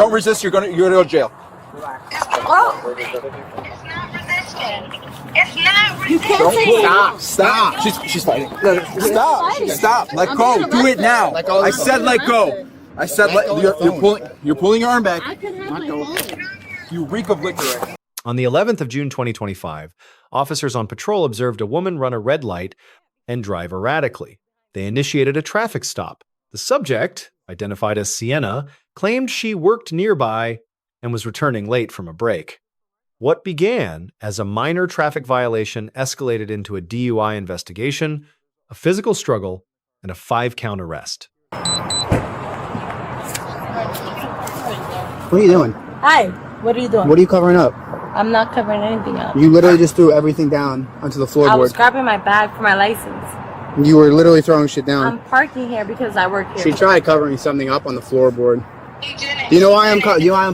Don't resist. You're gonna go to jail. Oh. It's not resisting. It's not resisting. Stop. She's fighting. Stop. Let go. Do it now. I said let go. I said you're pulling your arm back. I could have my phone. You reek of liquor. On the 11th of June 2025, officers on patrol observed a woman run a red light and drive erratically. They initiated a traffic stop. The subject, identified as Sienna, claimed she worked nearby and was returning late from a break. What began as a minor traffic violation escalated into a DUI investigation, a physical struggle, and a 5-count arrest. What are you doing? Hi, what are you doing? What are you covering up? I'm not covering anything up. You literally just threw everything down onto the floorboard. I was grabbing my bag for my license. You were literally throwing shit down. I'm parking here because I work here. She tried covering something up on the floorboard. Do you know why I'm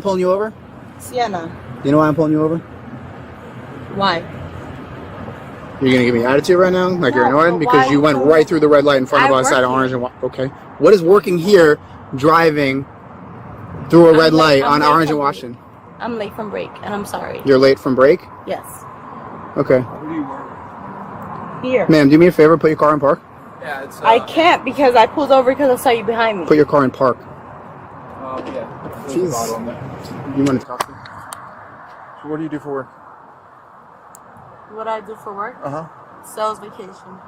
pulling you over? Sienna. Do you know why I'm pulling you over? Why? You're gonna give me attitude right now, like No, you're annoyed but because why you went so- right through the red light in front of I us at work orange and okay. What is working here, driving through a red light on orange and Washington? I'm late from break, and I'm sorry. You're late from break. Yes. Okay, Here. ma'am, do me a favor, put your car in park. Yeah, it's. I can't because I pulled over because I saw you behind me. Put your car in park. Yeah. Jeez. You want to talk to me? So what do you do for work? What I do for work? Sales vacation.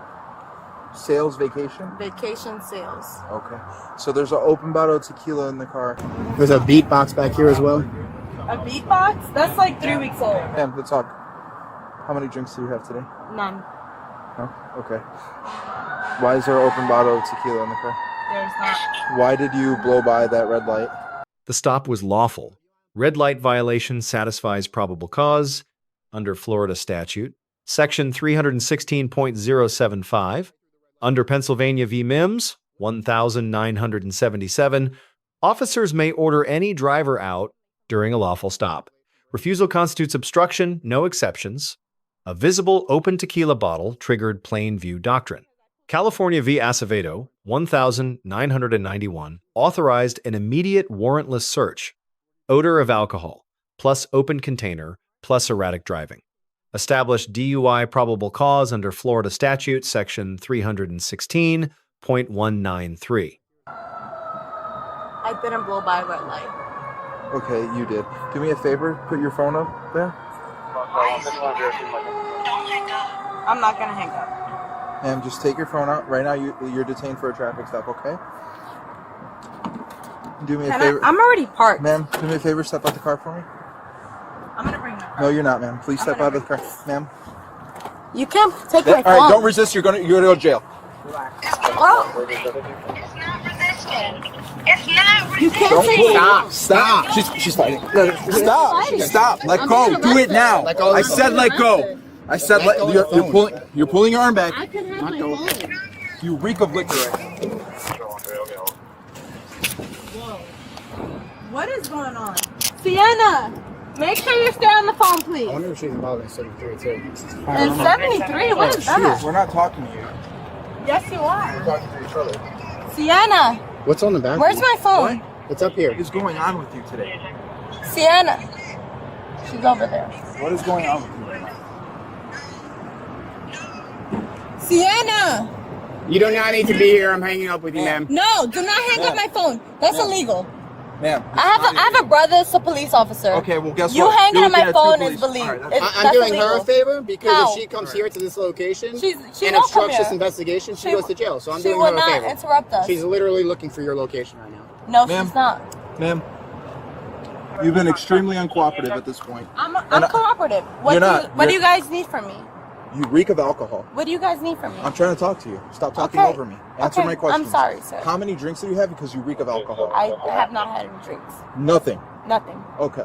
Sales vacation. Vacation sales. Okay. So there's an open bottle of tequila in the car. There's a beatbox back here as well. A beatbox? That's like 3 weeks old. Ma'am, let's talk. How many drinks do you have today? None. No? Okay. Why is there an open bottle of tequila in the car? There's not. Why did you blow by that red light? The stop was lawful. Red light violation satisfies probable cause under Florida statute, section 316.075. Under Pennsylvania v. Mimms, 1977, officers may order any driver out during a lawful stop. Refusal constitutes obstruction, no exceptions. A visible open tequila bottle triggered plain view doctrine. California v. Acevedo, 1991, authorized an immediate warrantless search. Odor of alcohol, plus open container, plus erratic driving. Established DUI probable cause under Florida statute, section 316.193. I didn't blow by a red light. Okay, you did. Do me a favor, put your phone up there. Don't hang up. I'm not gonna hang up. Ma'am, just take your phone out. Right now, you're detained for a traffic stop, okay? Do me a favor. I'm already parked. Ma'am, do me a favor, step out the car for me. I'm gonna bring my car. No, you're not, ma'am. Please step out of the car. Ma'am. You can't take my All phone. right, don't resist. You're gonna go to jail. Oh. It's not resisting. It's not resisting. You can't say Stop. She's fighting. Stop. Let go. Do it now. I said let go. I said you're pulling your arm back. I could have my phone. You reek of liquor. What is going on? Sienna, make sure you stay on the phone, please. I wonder if she's involved in 73 too. And 73? What is that? We're not talking to you. Yes, you We're are. talking to each other. Sienna, What's on the back? where's my phone? It's up here. What is going on with you today? Sienna. She's over there. What is going on with you right now? Sienna! You do not need to be here. I'm hanging up with you, ma'am. No, do not hang up my phone. That's illegal. Ma'am. I have a brother that's a police officer. Okay, well, guess You what? hanging You're on my looking at two phone police. is believed. All right, that's- I'm doing her a favor because How? if she comes here to this location She and won't come obstructs this here. investigation, she She- goes to jail. So I'm She doing will her a not favor. interrupt us. She's literally looking for your location right now. No, Ma'am. she's not. Ma'am, you've been extremely uncooperative at this point. I'm And I- cooperative. What You're do not. you, what do You're- you guys need from me? You reek of alcohol. What do you guys need from me? I'm trying to talk to you. Stop talking Okay. over me. Answer Okay, my questions. I'm sorry, sir. How many drinks do you have? Because you reek of alcohol. I have not had any drinks. Nothing. Nothing. Okay.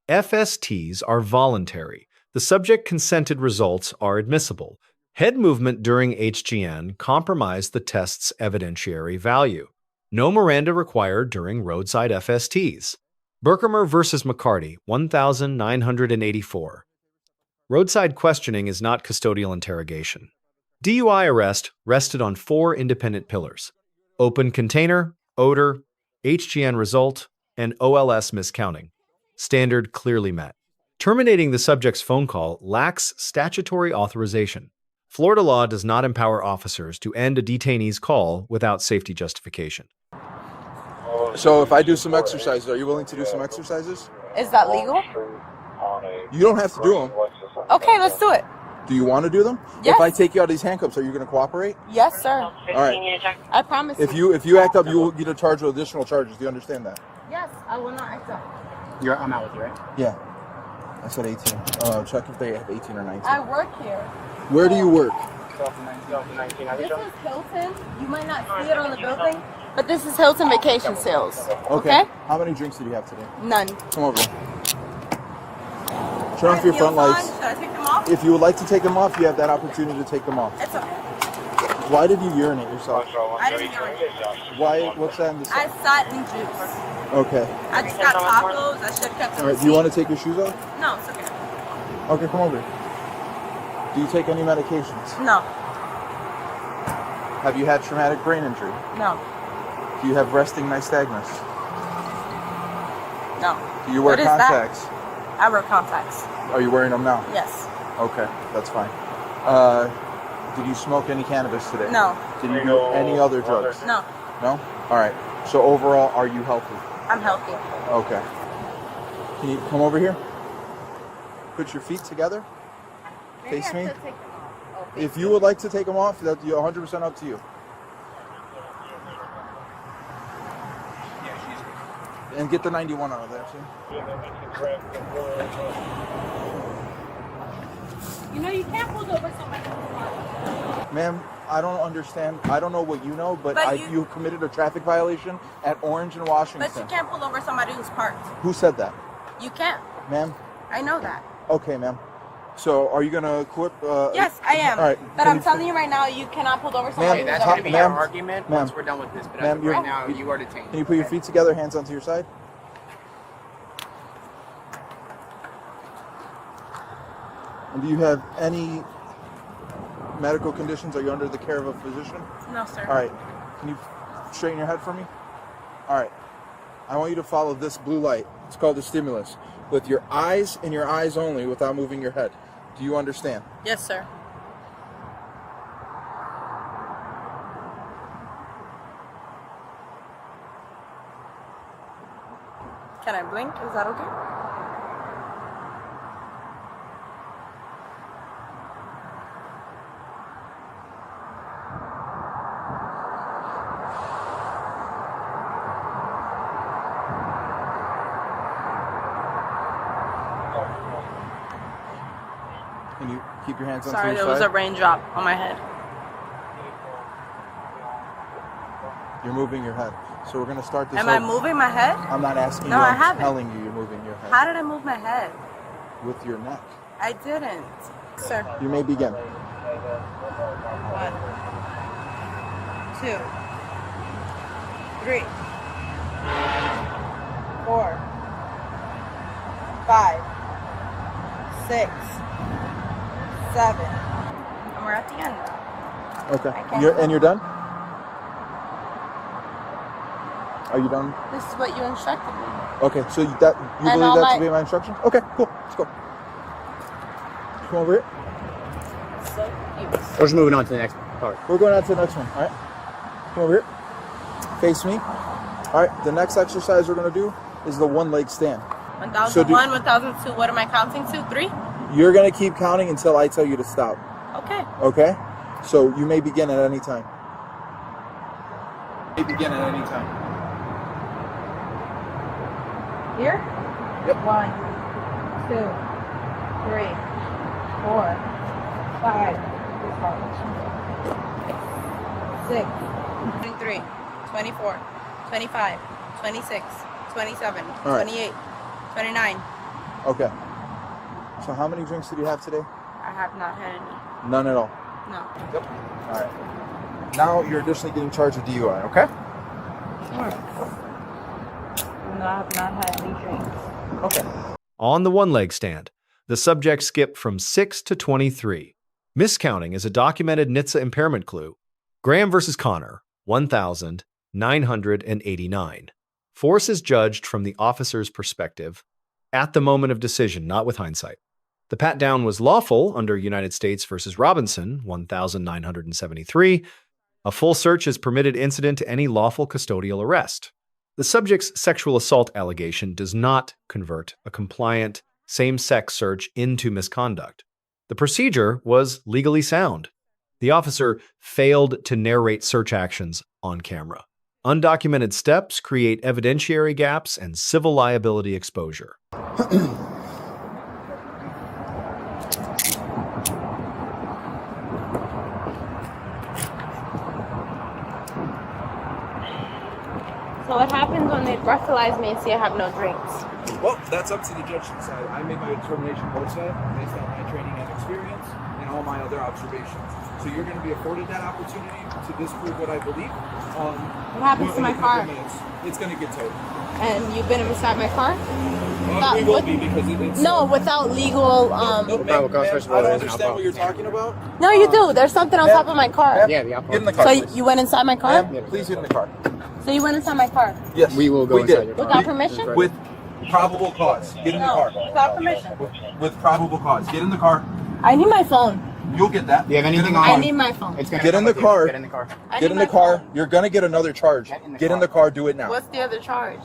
FSTs are voluntary. The subject consented results are admissible. Head movement during HGN compromised the test's evidentiary value. No Miranda required during roadside FSTs. Berkemer versus McCarty, 1984. Roadside questioning is not custodial interrogation. DUI arrest rested on 4 independent pillars: open container, odor, HGN result, and OLS miscounting. Standard clearly met. Terminating the subject's phone call lacks statutory authorization. Florida law does not empower officers to end a detainee's call without safety justification. So if I do some exercises, are you willing to do some exercises? Is that legal? You don't have to do them. Okay, let's do it. Do you want to do them? Yes. If I take you out of these handcuffs, are you going to cooperate? Yes, sir. All right. I promise If you act up, you will get charged with additional charges. Do you understand that? Yes, I will not act up. I'm out with you, right? Yeah. I said 18. Check if they have 18 or 19. I work here. Where do you work? This is Hilton. You might not see it on the building, but this is Hilton Vacation Sales. Okay. How many drinks did you have today? None. Come over here. Turn off your front lights. Should I take them off? If you would like to take them off, you have that opportunity to take them off. It's okay. Why did you urinate yourself? I didn't urinate. Why? What's that in the I sat in juice. Okay. I just got tacos. I should have kept them. All right. Do you want to take your shoes off? No, it's okay. Okay, come over. Do you take any medications? No. Have you had traumatic brain injury? No. Do you have resting nystagmus? No. Do you wear What is that? contacts? I wear contacts. Are you wearing them now? Yes. Okay, that's fine. Did you smoke any cannabis today? No. Did you do any other drugs? No. No? All right. So overall, are you healthy? I'm healthy. Okay. Can you come over here? Put your feet together. Face me. If you would like to take them off, that's 100% up to you. And get the 91 out of there, too. You know, you can't pull over somebody. Ma'am, I don't understand. I don't know what you know, but, you committed a traffic violation at Orange and Washington. But you can't pull over somebody who's parked. Who said that? You can't. Ma'am? I know that. Okay, ma'am. So, are you going to quit? Yes, I am. All right. But I'm telling you right now, you cannot pull over somebody. Okay, who's that's going to be our Ma'am. argument Ma'am. once we're done with this. But Ma'am, as of right now, you are detained. Can you put your feet together, hands onto your side? And do you have any medical conditions? Are you under the care of a physician? No, sir. All right. Can you straighten your head for me? All right. I want you to follow this blue light. It's called the stimulus. With your eyes and your eyes only without moving your head. Do you understand? Yes, sir. Can I blink? Is that okay? Can you keep your hands onto Sorry, your there was side? a raindrop on my head. You're moving your head. So we're going to start this Am I over. moving my head? I'm not asking No, you. I I'm haven't. telling you you're moving your head. How did I move my head? With your neck. I didn't. Sir. You may begin. 1, 2, 3, 4, 5, 6, 7. And we're at the end. Okay. I can't You're done? Are you done? This is what you instructed me. Okay, so you And believe all that my- to be my instruction? Okay, cool. Let's go. Come over here. So you. We're just moving on to the next part. We're going on to the next one. All right. Come over here. Face me. All right. The next exercise we're going to do is the one leg stand. 1001, 1002. What am I counting to? 3? You're going to keep counting until I tell you to stop. Okay. Okay? So you may begin at any time. You may begin at any time. Here? Yep. 1, 2, 3, 4, 5, 6, 23, 24, 25, 26, 27, All right. 28, 29. Okay. So how many drinks did you have today? I have not had any. None at all. No. Yep. All right. Now you're additionally getting charged with DUI, okay? Sure. No, I have not had any drinks. Okay. On the one-leg stand, the subject skipped from 6 to 23. Miscounting is a documented NHTSA impairment clue. Graham versus Connor, 1,989. Force is judged from the officer's perspective at the moment of decision, not with hindsight. The pat-down was lawful under United States v. Robinson, 1973. A full search is permitted incident to any lawful custodial arrest. The subject's sexual assault allegation does not convert a compliant same-sex search into misconduct. The procedure was legally sound. The officer failed to narrate search actions on camera. Undocumented steps create evidentiary gaps and civil liability exposure. So what happens when they breathalyze me and see I have no drinks? Well, that's up to the judge to decide. I made my determination both sides based on my training and experience and all my other observations. So you're going to be afforded that opportunity to disprove what I believe. What happens to my car? It's going to get towed. And you've been inside my car? We will be because it's... No, without legal... Ma'am, first of all, I don't understand what you're talking about. No, you do. There's something on top of my car. Yeah, the alcohol. Get in the car, So please. you went inside my car? Ma'am, please get in the car. So you went inside my car? Yes. We will go inside your car. Without permission? With probable cause. Get in the car. Without permission. With probable cause. Get in the car. I need my phone. You'll get that. Do you have anything Get in the on? I car. need my phone. It's gonna Get in come the with you. car. Get in the car. Get in the car. You're going to get another charge. Get in the car. Do it now. What's the other charge?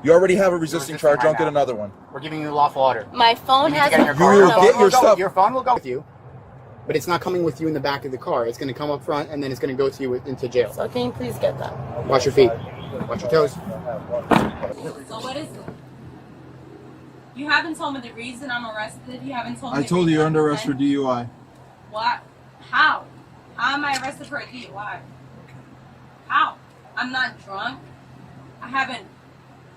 You already have a resisting charge. right Don't get now. another one. We're giving you a lawful order. My phone You need has to get in your a car. You will phone get number. your stuff. Your phone will go with you, but it's not coming with you in the back of the car. It's going to come up front, and then it's going to go to you into jail. So can you please get that? Watch your feet. Watch your toes. So what is it? You haven't told me the reason I'm arrested. You haven't told me. I told you you're under arrest for DUI. What? How? How am I arrested for a DUI? How? I'm not drunk. I haven't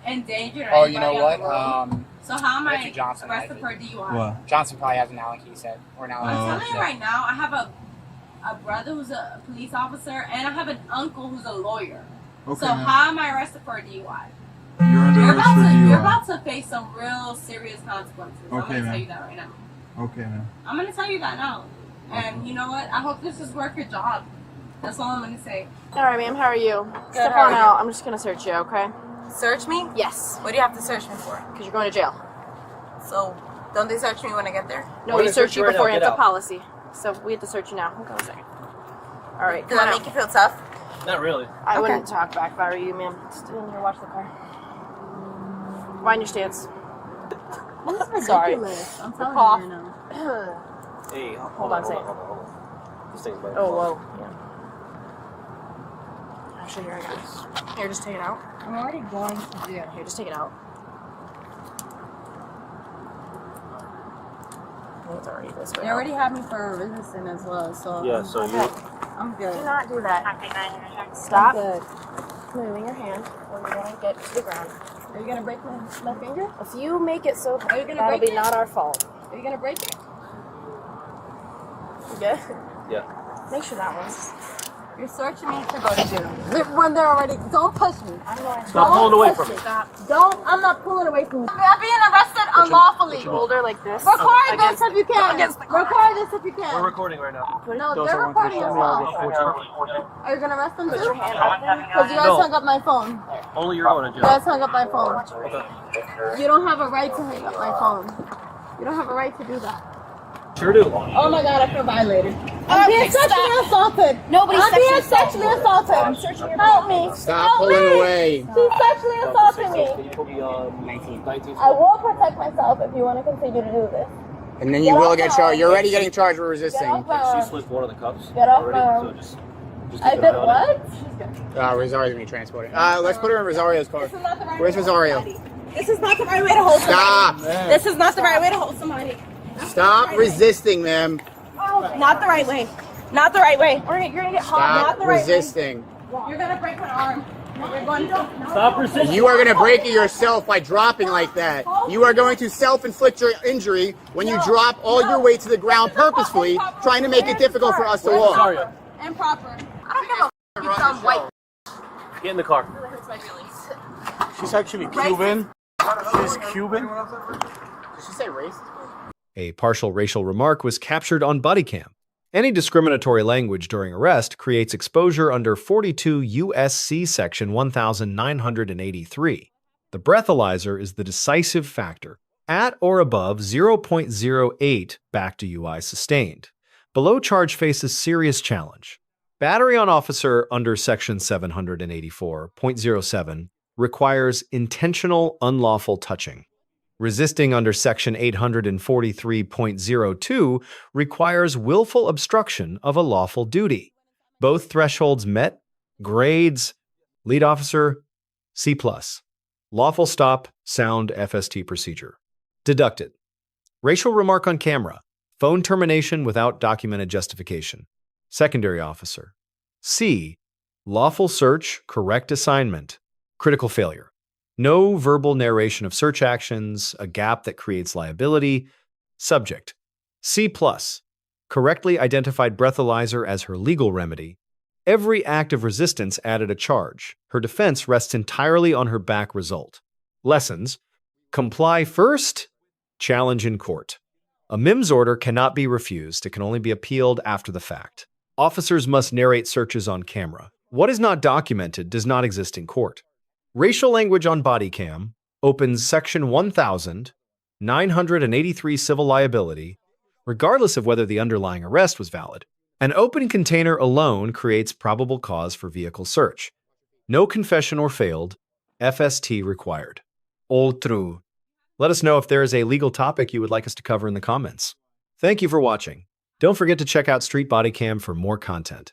endangered Oh, anybody you know on what? the road. So how am I Richard Johnson, arrested for a DUI? What? Johnson probably has an Allen key set or an Allen. I'm telling you right now, I have a brother who's a police officer, and I have an uncle who's a lawyer. Okay, So ma'am. how am I arrested for a DUI? You're under You're arrest for you're DUI. about to face some real serious consequences. I'm Okay, gonna tell ma'am. you that right now. Okay, man. I'm gonna tell you that now. And you know what? I hope this is worth your job. That's all I'm gonna say. All right, ma'am. How are you? Step how on are out. I'm just gonna search you, okay? Search me? Yes, What do you have to search me for? because you're going to jail. So, don't they search me when I get there? No, we search you beforehand. It's a policy. So we have to search you now. Hold on a second. All right, Does come that on make out. you feel tough? Not really. I wouldn't talk back if I were you, ma'am. Just in here, watch the car. Wind your stance. Sorry. I'm The cough. you now. Hey, Hold on a second. hold on. This thing's better. Oh, whoa. Yeah. Actually, here I got it. Here, just take it out. I'm already going to jail. Here, just take it out. It's already this way. They already have me for resisting as well, so Yeah, so you. I'm good. Do not do that. I'm Stop good. moving your hand when you want to get to the ground. Are you gonna break my finger? If you make it so, Are you gonna that'll break be it? not our fault. Are you gonna break it? You good? Yeah. Make sure that one's. You're searching me to go to jail. When they're already, don't push me. I'm going to. Stop pulling away from me. Stop. Don't. I'm not pulling away from you. I'm being arrested unlawfully. Hold her like this. Record this if you can. against the car. Record this if you We're can. recording right now. No, they're recording as well. Are you gonna arrest them too? Because you guys No. hung up my phone. Only you're going to You jail. guys hung up my phone. You don't have a right to hang up my phone. You don't have a right to do that. Sure do. Oh my god, I feel violated. I'm being sexually assaulted. Nobody's I'm being sexually sexually assaulted. I'm searching your Help me. Stop Help pulling me. away. She's sexually assaulting me. Can you put me on 19? I will protect myself if you want to continue to do this. And then you will get charged. You're already getting charged with Get resisting. off my She arm. slipped one of the cups Get off already, my arm. so just I keep did an eye on it. what? Rosario's being transported. Let's put her in Rosario's car. This is not the right Where's way to hold Rosario? somebody. This is not the right way to hold Stop. somebody. This is not the right way to hold somebody. Stop resisting, ma'am. Not the right way. Not the right way. You're gonna get hot. Not Stop the right resisting. way. You're gonna break my arm. You're going to. Stop resisting. You are going to break it yourself by dropping like that. You are going to self-inflict your injury when you drop all your weight to the ground purposefully, trying to make it difficult for us to walk. Sorry. Improper. I don't give a f- you sound white. Get in the car. It hurts my feelings. She's actually Cuban. She's Cuban. Did she say race? A partial racial remark was captured on Bodycam. Any discriminatory language during arrest creates exposure under 42 U.S.C. section 1983. The breathalyzer is the decisive factor, at or above 0.08 back DUI sustained. Below charge faces serious challenge. Battery on officer under section 784.07 requires intentional unlawful touching. Resisting under section 843.02 requires willful obstruction of a lawful duty. Both thresholds met. Grades: lead officer, C+. Lawful stop, sound FST procedure. Deducted. Racial remark on camera. Phone termination without documented justification. Secondary officer. C. Lawful search, correct assignment. Critical failure. No verbal narration of search actions, a gap that creates liability. Subject. C+. Correctly identified breathalyzer as her legal remedy. Every act of resistance added a charge. Her defense rests entirely on her back result. Lessons. Comply first. Challenge in court. A Mimms order cannot be refused. It can only be appealed after the fact. Officers must narrate searches on camera. What is not documented does not exist in court. Racial language on Bodycam opens section 1983 civil liability, regardless of whether the underlying arrest was valid. An open container alone creates probable cause for vehicle search. No confession or failed. FST required. All true. Let us know if there is a legal topic you would like us to cover in the comments. Thank you for watching. Don't forget to check out Street Bodycam for more content.